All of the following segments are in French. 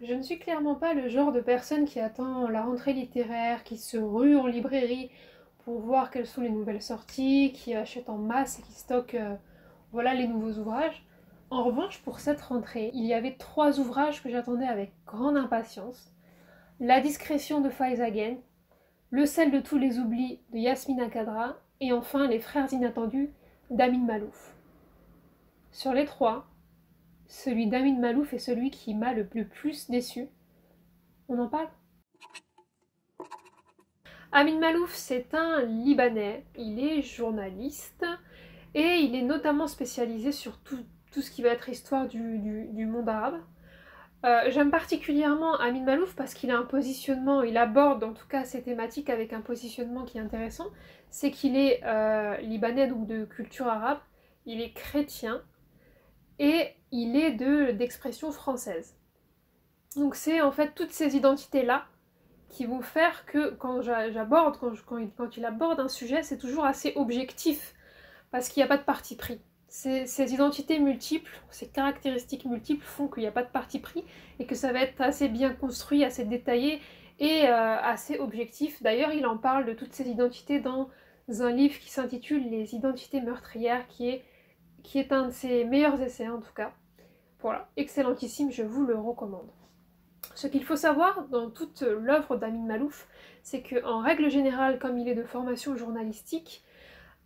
Je ne suis clairement pas le genre de personne qui attend la rentrée littéraire, qui se rue en librairie pour voir quelles sont les nouvelles sorties, qui achète en masse et qui stocke voilà, les nouveaux ouvrages. En revanche, pour cette rentrée, il y avait 3 ouvrages que j'attendais avec grande impatience. La discrétion de Faizagen, Le sel de tous les oublis de Yasmina Khadra et enfin Les frères inattendus d'Amin Malouf. Sur les 3, celui d'Amin Malouf est celui qui m'a le plus déçu. On en parle? Amin Malouf, c'est un Libanais, il est journaliste et il est notamment spécialisé sur tout ce qui va être histoire du monde arabe. J'aime particulièrement Amin Malouf parce qu'il a un positionnement, il aborde en tout cas ces thématiques avec un positionnement qui est intéressant, c'est qu'il est libanais, donc de culture arabe, il est chrétien et il est d'expression française. Donc c'est en fait toutes ces identités-là qui vont faire que quand il aborde un sujet, c'est toujours assez objectif, parce qu'il n'y a pas de parti pris. Ces identités multiples, ces caractéristiques multiples font qu'il n'y a pas de parti pris, et que ça va être assez bien construit, assez détaillé, et assez objectif. D'ailleurs, il en parle de toutes ces identités dans un livre qui s'intitule Les identités meurtrières, qui est un de ses meilleurs essais en tout cas. Voilà, excellentissime, je vous le recommande. Ce qu'il faut savoir dans toute l'œuvre d'Amin Malouf, c'est qu'en règle générale, comme il est de formation journalistique,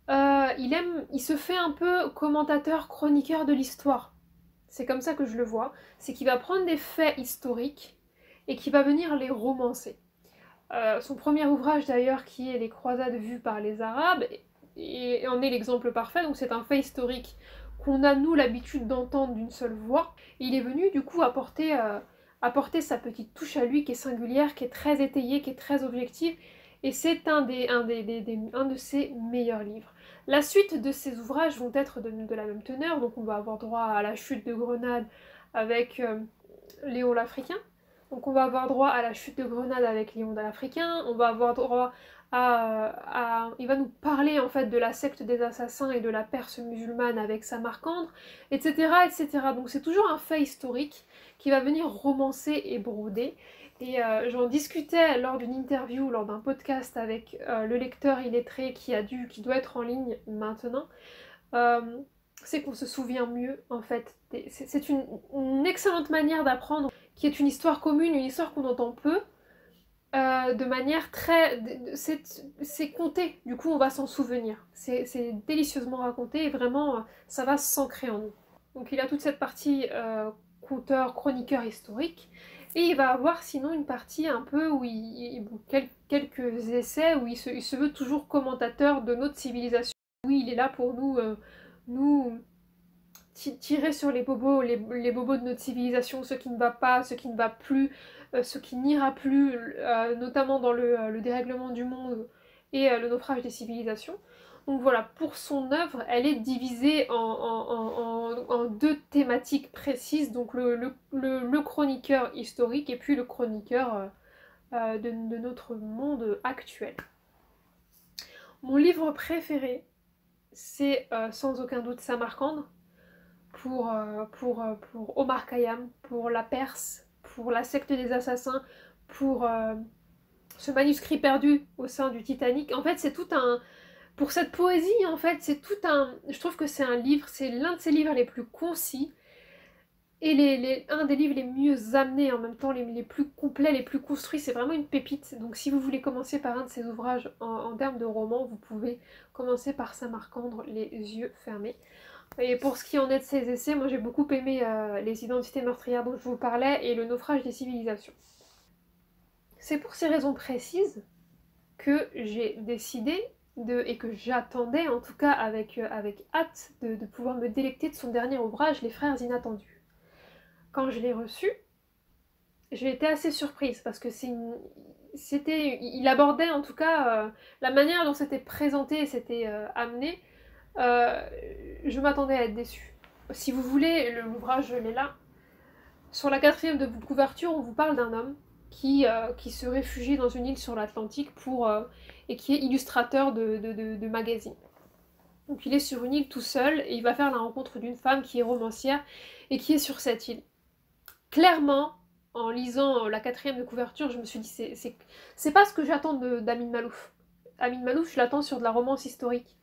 il se fait un peu commentateur, chroniqueur de l'histoire. C'est comme ça que je le vois. C'est qu'il va prendre des faits historiques et qu'il va venir les romancer. Son premier ouvrage d'ailleurs, qui est Les croisades vues par les Arabes, et en est l'exemple parfait. Donc c'est un fait historique qu'on a nous l'habitude d'entendre d'une seule voix. Et il est venu du coup apporter sa petite touche à lui qui est singulière, qui est très étayée, qui est très objective. Et c'est un de ses meilleurs livres. La suite de ces ouvrages vont être de la même teneur. Donc on va avoir droit à La chute de Grenade avec Léon l'Africain. Donc on va avoir droit à La chute de Grenade avec Léon l'Africain, on va avoir droit il va nous parler en fait de la secte des assassins et de la Perse musulmane avec Samarcande, etc. etc. Donc c'est toujours un fait historique qui va venir romancer et broder. Et j'en discutais lors d'une interview, lors d'un podcast avec le lecteur illettré qui doit être en ligne maintenant. Euh, c'est qu'on se souvient mieux en fait. C'est une excellente manière d'apprendre qui est une histoire commune, une histoire qu'on entend peu, de manière très... C'est compté, du coup on va s'en souvenir. C'est délicieusement raconté et vraiment ça va s'ancrer en nous. Donc il a toute cette partie conteur, chroniqueur historique, et il va avoir sinon une partie un peu où quelques essais où il se veut toujours commentateur de notre civilisation. Oui, il est là pour nous tirer sur les bobos de notre civilisation, ce qui ne va pas, ce qui ne va plus, ce qui n'ira plus, notamment dans le dérèglement du monde et le naufrage des civilisations. Donc voilà, pour son œuvre, elle est divisée en 2 thématiques précises, donc le chroniqueur historique et puis le chroniqueur de notre monde actuel. Mon livre préféré, c'est sans aucun doute Samarcande, pour Omar Khayyam, pour la Perse, pour la secte des assassins, pour ce manuscrit perdu au sein du Titanic. En fait, c'est tout un... Pour cette poésie, en fait, c'est tout un... Je trouve que c'est un livre, c'est l'un de ses livres les plus concis et un des livres les mieux amenés, en même temps les plus complets, les plus construits. C'est vraiment une pépite. Donc si vous voulez commencer par un de ses ouvrages en termes de roman, vous pouvez commencer par Samarcande, les yeux fermés. Et pour ce qui en est de ses essais, moi j'ai beaucoup aimé Les identités meurtrières dont je vous parlais et Le naufrage des civilisations. C'est pour ces raisons précises que j'ai décidé et que j'attendais en tout cas avec hâte de pouvoir me délecter de son dernier ouvrage, Les frères inattendus. Quand je l'ai reçu, j'ai été assez surprise parce que il abordait en tout cas la manière dont c'était présenté et c'était amené. Je m'attendais à être déçue. Si vous voulez, l'ouvrage, je l'ai là. Sur la 4e de couverture, on vous parle d'un homme qui se réfugie dans une île sur l'Atlantique et qui est illustrateur de magazines. Donc il est sur une île tout seul et il va faire la rencontre d'une femme qui est romancière et qui est sur cette île. Clairement, en lisant la 4e de couverture, je me suis dit c'est pas ce que j'attends d'Amin Malouf. Amin Malouf, je l'attends sur de la romance historique.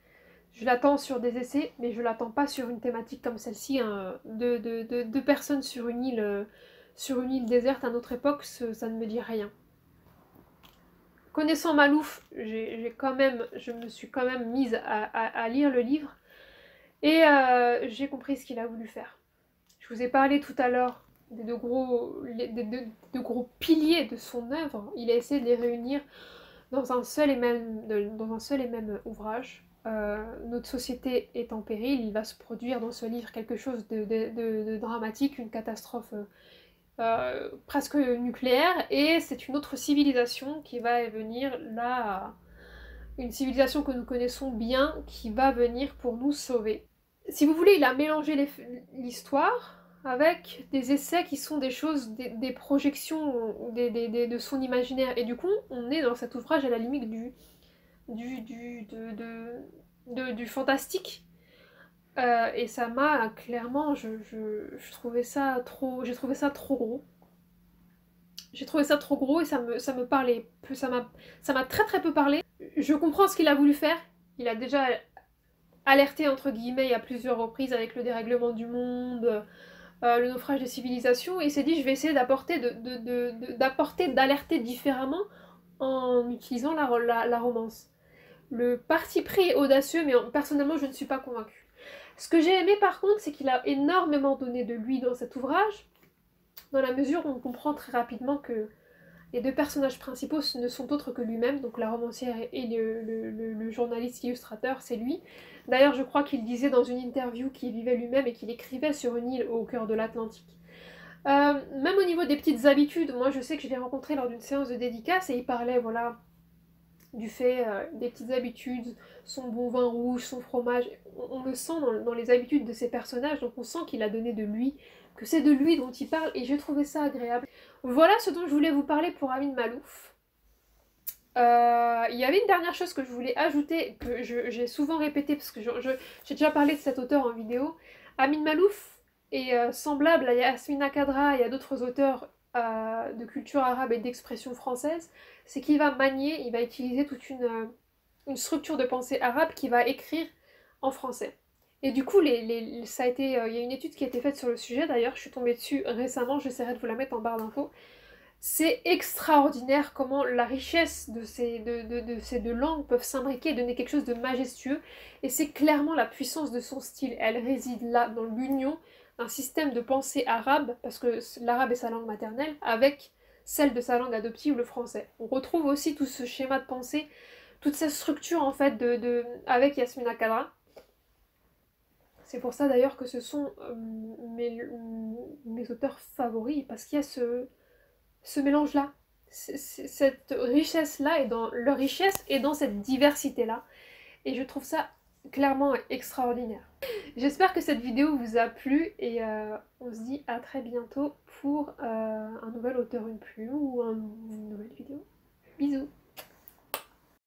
Je l'attends sur des essais, mais je l'attends pas sur une thématique comme celle-ci, hein. Deux personnes sur une île déserte à notre époque, ça ne me dit rien. Connaissant Malouf, je me suis quand même mise à lire le livre et j'ai compris ce qu'il a voulu faire. Je vous ai parlé tout à l'heure des deux gros piliers de son œuvre. Il a essayé de les réunir dans un seul et même ouvrage. Notre société est en péril, il va se produire dans ce livre quelque chose de dramatique, une catastrophe presque nucléaire, et c'est une autre civilisation qui va venir là, une civilisation que nous connaissons bien, qui va venir pour nous sauver. Si vous voulez, il a mélangé l'histoire avec des essais qui sont des choses, des projections de son imaginaire, et du coup on est dans cet ouvrage à la limite du fantastique. Et ça m'a clairement, je trouvais ça trop, j'ai trouvé ça trop gros. J'ai trouvé ça trop gros et ça me parlait peu, ça m'a très très peu parlé. Je comprends ce qu'il a voulu faire. Il a déjà alerté entre guillemets à plusieurs reprises avec le dérèglement du monde, le naufrage des civilisations, et il s'est dit je vais essayer d'alerter différemment en utilisant la romance. Le parti pris est audacieux, mais personnellement je ne suis pas convaincue. Ce que j'ai aimé par contre, c'est qu'il a énormément donné de lui dans cet ouvrage, dans la mesure où on comprend très rapidement que les deux personnages principaux ne sont autres que lui-même, donc la romancière et le journaliste illustrateur, c'est lui. D'ailleurs, je crois qu'il disait dans une interview qu'il vivait lui-même et qu'il écrivait sur une île au cœur de l'Atlantique. Même au niveau des petites habitudes, moi je sais que je l'ai rencontré lors d'une séance de dédicace et il parlait, voilà, du fait des petites habitudes, son bon vin rouge, son fromage. On le sent dans les habitudes de ses personnages, donc on sent qu'il a donné de lui, que c'est de lui dont il parle, et j'ai trouvé ça agréable. Voilà ce dont je voulais vous parler pour Amin Malouf. Il y avait une dernière chose que je voulais ajouter, que j'ai souvent répété, parce que j'ai déjà parlé de cet auteur en vidéo. Amin Malouf est semblable à Yasmina Khadra et à d'autres auteurs de culture arabe et d'expression française, c'est qu'il va manier, il va utiliser toute une structure de pensée arabe qu'il va écrire en français. Et du coup, ça a été, il y a une étude qui a été faite sur le sujet, d'ailleurs, je suis tombée dessus récemment, j'essaierai de vous la mettre en barre d'infos. C'est extraordinaire comment la richesse de ces deux langues peuvent s'imbriquer et donner quelque chose de majestueux. Et c'est clairement la puissance de son style. Elle réside là, dans l'union d'un système de pensée arabe, parce que l'arabe est sa langue maternelle, avec celle de sa langue adoptive, le français. On retrouve aussi tout ce schéma de pensée, toute cette structure en fait avec Yasmina Khadra. C'est pour ça d'ailleurs que ce sont mes auteurs favoris, parce qu'il y a ce mélange-là. Cette richesse-là, leur richesse est dans cette diversité-là. Et je trouve ça clairement extraordinaire. J'espère que cette vidéo vous a plu et on se dit à très bientôt pour un nouvel auteur, une plume ou une nouvelle vidéo. Bisous!